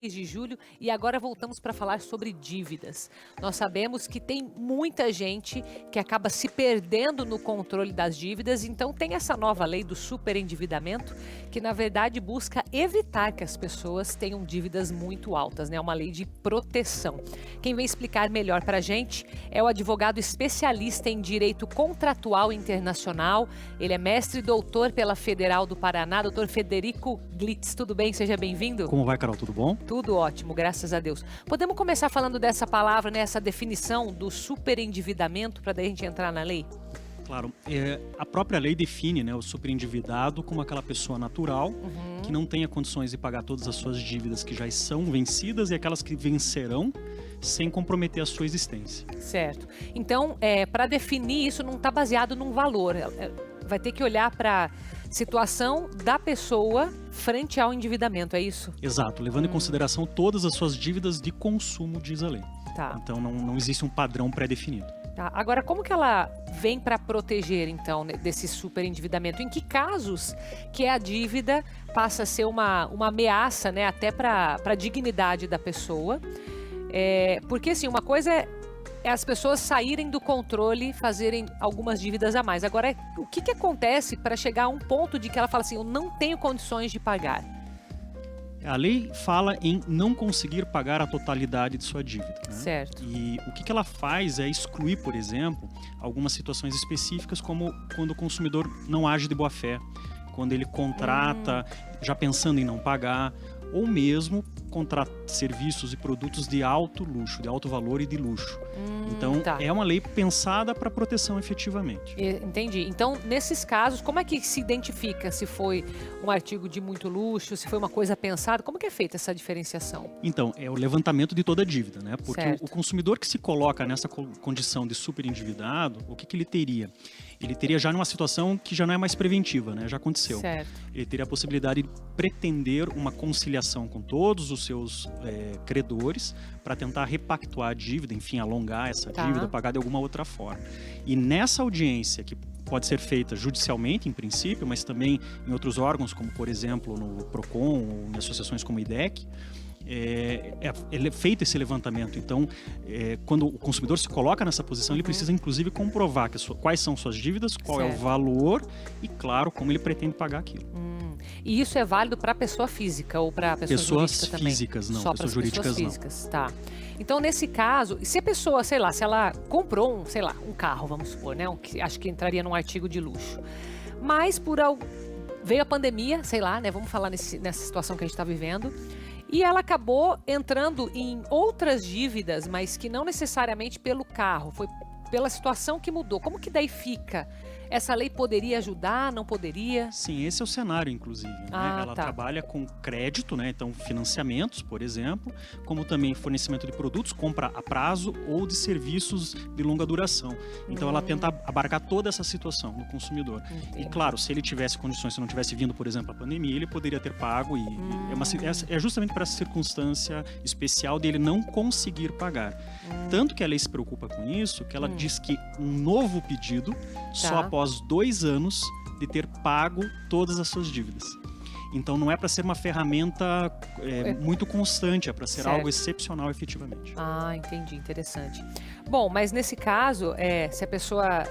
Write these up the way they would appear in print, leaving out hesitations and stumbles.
De julho e agora voltamos para falar sobre dívidas. Nós sabemos que tem muita gente que acaba se perdendo no controle das dívidas, então tem essa nova lei do superendividamento que na verdade busca evitar que as pessoas tenham dívidas muito altas, né? Uma lei de proteção. Quem vem explicar melhor para a gente é o advogado especialista em direito contratual internacional. Ele é mestre e doutor pela Federal do Paraná, doutor Federico Glitz. Tudo bem? Seja bem-vindo. Como vai, Carol? Tudo bom? Tudo ótimo, graças a Deus. Podemos começar falando dessa palavra, né, essa definição do superendividamento, para daí a gente entrar na lei? Claro. A própria lei define, né, o superendividado como aquela pessoa natural que não tenha condições de pagar todas as suas dívidas que já são vencidas e aquelas que vencerão sem comprometer a sua existência. Certo. Então, para definir isso, não está baseado num valor. Vai ter que olhar para situação da pessoa frente ao endividamento, é isso? Exato, levando em consideração todas as suas dívidas de consumo, diz a lei. Tá. Então não existe um padrão pré-definido. Tá. Agora, como que ela vem para proteger, então, desse superendividamento? Em que casos que a dívida passa a ser uma ameaça, né, até para a dignidade da pessoa? Porque, assim, uma coisa é as pessoas saírem do controle, fazerem algumas dívidas a mais. Agora, o que acontece para chegar a um ponto de que ela fala assim, eu não tenho condições de pagar? A lei fala em não conseguir pagar a totalidade de sua dívida, né? Certo. E o que ela faz é excluir, por exemplo, algumas situações específicas, como quando o consumidor não age de boa fé, quando ele contrata já pensando em não pagar, ou mesmo contrata serviços e produtos de alto luxo, de alto valor e de luxo. Então, tá. é uma lei pensada para proteção efetivamente. Entendi. Então, nesses casos, como é que se identifica se foi um artigo de muito luxo, se foi uma coisa pensada? Como que é feita essa diferenciação? Então, é o levantamento de toda a dívida, né? Porque Certo. o consumidor que se coloca nessa condição de superendividado, o que ele teria? Ele teria já numa situação que já não é mais preventiva, né? Já aconteceu. Certo. Ele teria a possibilidade de pretender uma conciliação com todos os seus credores para tentar repactuar a dívida, enfim, alongar essa dívida, pagar de alguma outra forma. E nessa audiência, que pode ser feita judicialmente, em princípio, mas também em outros órgãos, como, por exemplo, no PROCON ou em associações como o IDEC, é feito esse levantamento. Então, quando o consumidor se coloca nessa posição, ele precisa, inclusive, comprovar quais são suas dívidas, qual é o valor e, claro, como ele pretende pagar aquilo. E isso é válido para pessoa física ou para pessoa jurídica também? Pessoas físicas, não. Só Pessoas para jurídicas, pessoas físicas, tá. Então, nesse caso, se a pessoa, sei lá, se ela comprou um carro, vamos supor, né? Acho que entraria num artigo de luxo. Mas veio a pandemia, sei lá, né? Vamos falar nessa situação que a gente está vivendo. E ela acabou entrando em outras dívidas, mas que não necessariamente pelo carro, foi pela situação que mudou. Como que daí fica? Essa lei poderia ajudar, não poderia? Sim, esse é o cenário, inclusive, né? Ela trabalha com crédito, né? Então, financiamentos, por exemplo, como também fornecimento de produtos, compra a prazo ou de serviços de longa duração. Então, ela tenta abarcar toda essa situação do consumidor. Entendi. E, claro, se ele tivesse condições, se não tivesse vindo, por exemplo, a pandemia, ele poderia ter pago e é justamente para essa circunstância especial dele não conseguir pagar. Tanto que a lei se preocupa com isso, que ela diz que um novo pedido só após 2 anos de ter pago todas as suas dívidas. Então não é para ser uma ferramenta muito constante, é para ser algo excepcional efetivamente. Ah, entendi, interessante. Bom, mas nesse caso, se a pessoa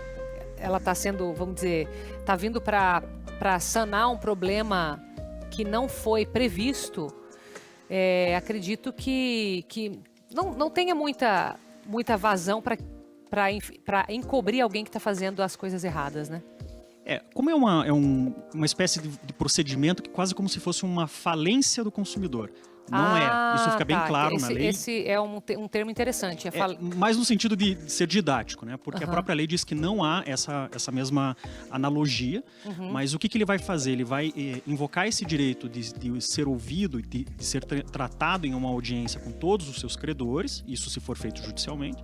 ela está sendo, vamos dizer, está vindo para sanar um problema que não foi previsto, acredito que não tenha muita vazão para encobrir alguém que está fazendo as coisas erradas, né? Como é uma espécie de procedimento que quase como se fosse uma falência do consumidor. Não isso fica bem claro na lei. Esse é um termo interessante. Mais no sentido de ser didático, né? Porque a própria lei diz que não há essa mesma analogia, mas o que ele vai fazer? Ele vai invocar esse direito de ser ouvido, de ser tratado em uma audiência com todos os seus credores, isso se for feito judicialmente,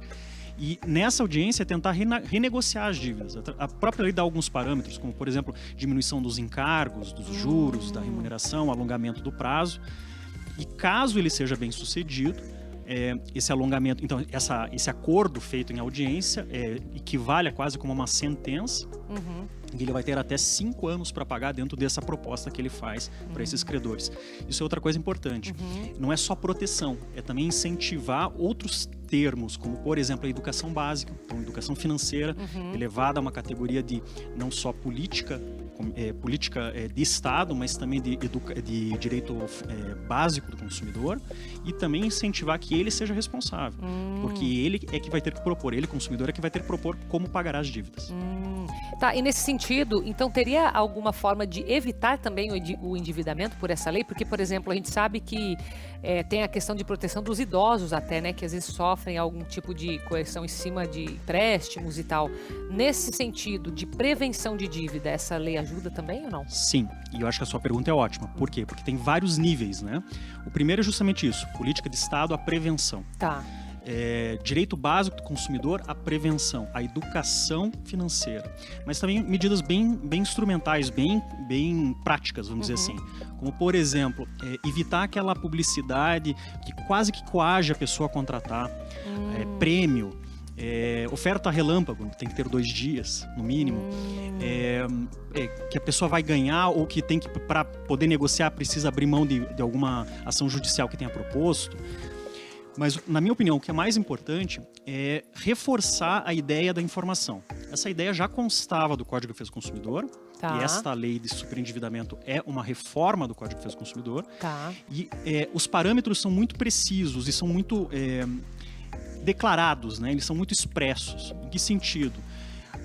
e nessa audiência tentar renegociar as dívidas. A própria lei dá alguns parâmetros, como, por exemplo, diminuição dos encargos, dos juros, da remuneração, alongamento do prazo. E caso ele seja bem sucedido, esse alongamento, então esse acordo feito em audiência equivale a quase como uma sentença. Ele vai ter até 5 anos para pagar dentro dessa proposta que ele faz para esses credores. Isso é outra coisa importante. Não é só proteção, é também incentivar outros termos, como por exemplo a educação básica, então educação financeira, elevada a uma categoria de não só política de Estado, mas também de direito básico do consumidor, e também incentivar que ele seja responsável, porque ele é que vai ter que propor, ele, consumidor, é que vai ter que propor como pagará as dívidas. Tá, e nesse sentido, então teria alguma forma de evitar também o endividamento por essa lei? Porque, por exemplo, a gente sabe que tem a questão de proteção dos idosos até, né, que às vezes sofrem algum tipo de coerção em cima de empréstimos e tal. Nesse sentido de prevenção de dívida, essa lei ajuda também ou não? Sim, e eu acho que a sua pergunta é ótima. Por quê? Porque tem vários níveis, né? O primeiro é justamente isso, política de Estado, a prevenção. Tá. Direito básico do consumidor, a prevenção, a educação financeira. Mas também medidas bem instrumentais, bem práticas, vamos dizer assim. Como, por exemplo, evitar aquela publicidade que quase que coage a pessoa a contratar. Prêmio, oferta relâmpago, tem que ter 2 dias, no mínimo. Que a pessoa vai ganhar ou que tem que, para poder negociar, precisa abrir mão de alguma ação judicial que tenha proposto. Mas, na minha opinião, o que é mais importante é reforçar a ideia da informação. Essa ideia já constava do Código de Defesa do Consumidor, e esta lei de superendividamento é uma reforma do Código de Defesa do Consumidor. E os parâmetros são muito precisos e são muito declarados, né? Eles são muito expressos. Em que sentido?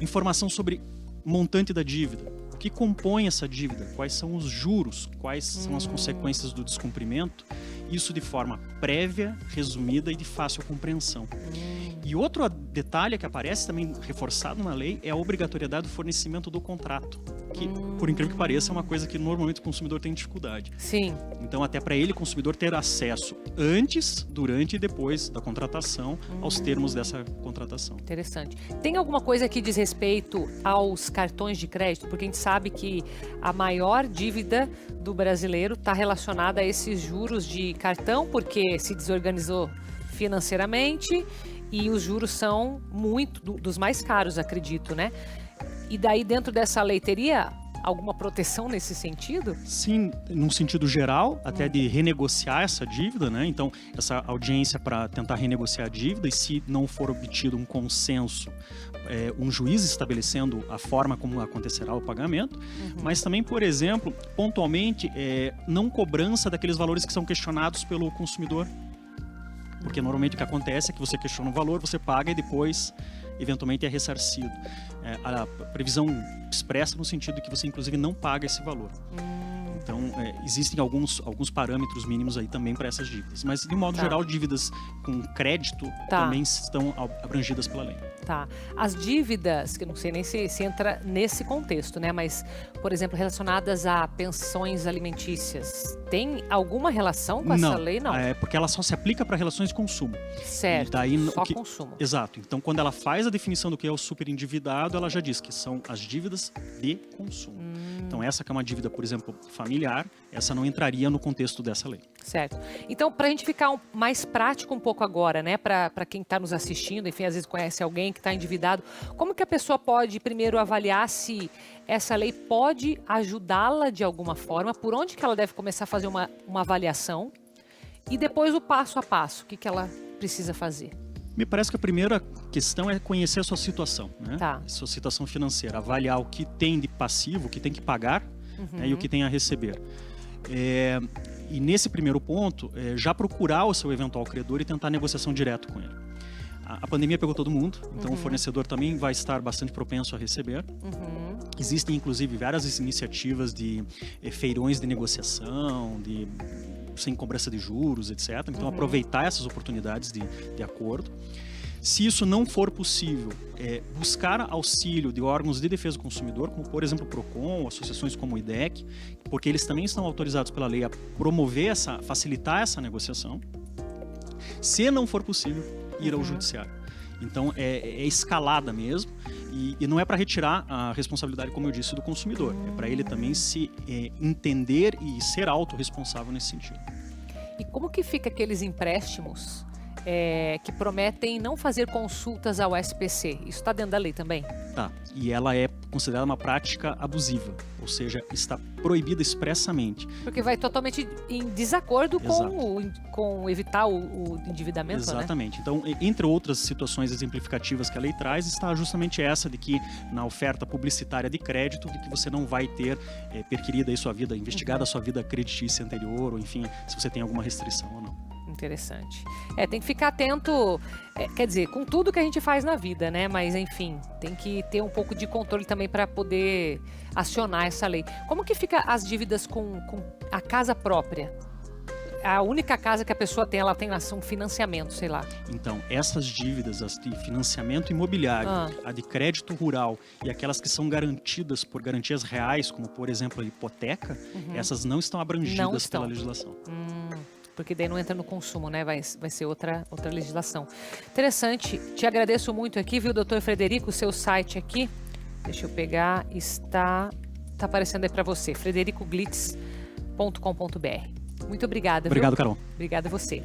Informação sobre montante da dívida, o que compõe essa dívida, quais são os juros, quais são as consequências do descumprimento. Isso de forma prévia, resumida e de fácil compreensão. E outro detalhe que aparece também reforçado na lei é a obrigatoriedade do fornecimento do contrato, que, por incrível que pareça, é uma coisa que normalmente o consumidor tem dificuldade. Sim. Então, até para ele, o consumidor ter acesso antes, durante e depois da contratação aos termos dessa contratação. Interessante. Tem alguma coisa que diz respeito aos cartões de crédito? Porque a gente sabe que a maior dívida do brasileiro está relacionada a esses juros de cartão, porque se desorganizou financeiramente e os juros são dos mais caros, acredito, né? E daí, dentro dessa lei, teria alguma proteção nesse sentido? Sim, num sentido geral, até de renegociar essa dívida, né? Então, essa audiência para tentar renegociar a dívida, e se não for obtido um consenso, um juiz estabelecendo a forma como acontecerá o pagamento, mas também, por exemplo, pontualmente, não cobrança daqueles valores que são questionados pelo consumidor. Porque normalmente o que acontece é que você questiona o valor, você paga e depois, eventualmente, é ressarcido. A previsão expressa no sentido de que você, inclusive, não paga esse valor. Então, existem alguns parâmetros mínimos aí também para essas dívidas. Mas, de modo geral, dívidas com crédito também estão abrangidas pela lei. Tá. As dívidas, que eu não sei nem se entra nesse contexto, né? Mas, por exemplo, relacionadas a pensões alimentícias, tem alguma relação com essa lei? Não, porque ela só se aplica para relações de consumo. Certo, e daí, só consumo. Exato. Então, quando ela faz a definição do que é o superendividado, ela já diz que são as dívidas de consumo. Então, essa que é uma dívida, por exemplo, familiar, essa não entraria no contexto dessa lei. Certo. Então, para a gente ficar mais prático um pouco agora, né, para quem está nos assistindo, enfim, às vezes conhece alguém que está endividado, como que a pessoa pode primeiro avaliar se essa lei pode ajudá-la de alguma forma? Por onde que ela deve começar a fazer uma avaliação? E depois o passo a passo, o que ela precisa fazer? Me parece que a primeira questão é conhecer a sua situação, né? Sua situação financeira, avaliar o que tem de passivo, o que tem que pagar, né, e o que tem a receber. E nesse primeiro ponto, já procurar o seu eventual credor e tentar negociação direto com ele. A pandemia pegou todo mundo, então o fornecedor também vai estar bastante propenso a receber. Existem, inclusive, várias iniciativas de feirões de negociação, sem cobrança de juros, etc. Então, aproveitar essas oportunidades de acordo. Se isso não for possível, buscar auxílio de órgãos de defesa do consumidor, como, por exemplo, o PROCON, associações como o IDEC, porque eles também estão autorizados pela lei a promover facilitar essa negociação. Se não for possível, ir ao judiciário. Então, é escalada mesmo, e não é para retirar a responsabilidade, como eu disse, do consumidor. É para ele também se entender e ser autorresponsável nesse sentido. E como que fica aqueles empréstimos que prometem não fazer consultas ao SPC. Isso está dentro da lei também? Tá. E ela é considerada uma prática abusiva, ou seja, está proibida expressamente. Porque vai totalmente em desacordo com evitar o endividamento, Exatamente. né? Então, entre outras situações exemplificativas que a lei traz, está justamente essa de que na oferta publicitária de crédito, de que você não vai ter perquirida aí sua vida, investigada a sua vida creditícia anterior, ou enfim, se você tem alguma restrição ou não. Interessante. Tem que ficar atento, quer dizer, com tudo que a gente faz na vida, né? Mas, enfim, tem que ter um pouco de controle também para poder acionar essa lei. Como que fica as dívidas com a casa própria? A única casa que a pessoa tem, ela tem um financiamento, sei lá. Então, essas dívidas, as de financiamento imobiliário, a de crédito rural e aquelas que são garantidas por garantias reais, como, por exemplo, a hipoteca, essas não estão abrangidas pela legislação. Porque daí não entra no consumo, né? Vai ser outra legislação. Interessante. Te agradeço muito aqui, viu, doutor Frederico? O seu site aqui, deixa eu pegar, está aparecendo aí para você, fredericoglitz.com.br. Muito obrigada. Obrigado, viu? Carol. Obrigada a você.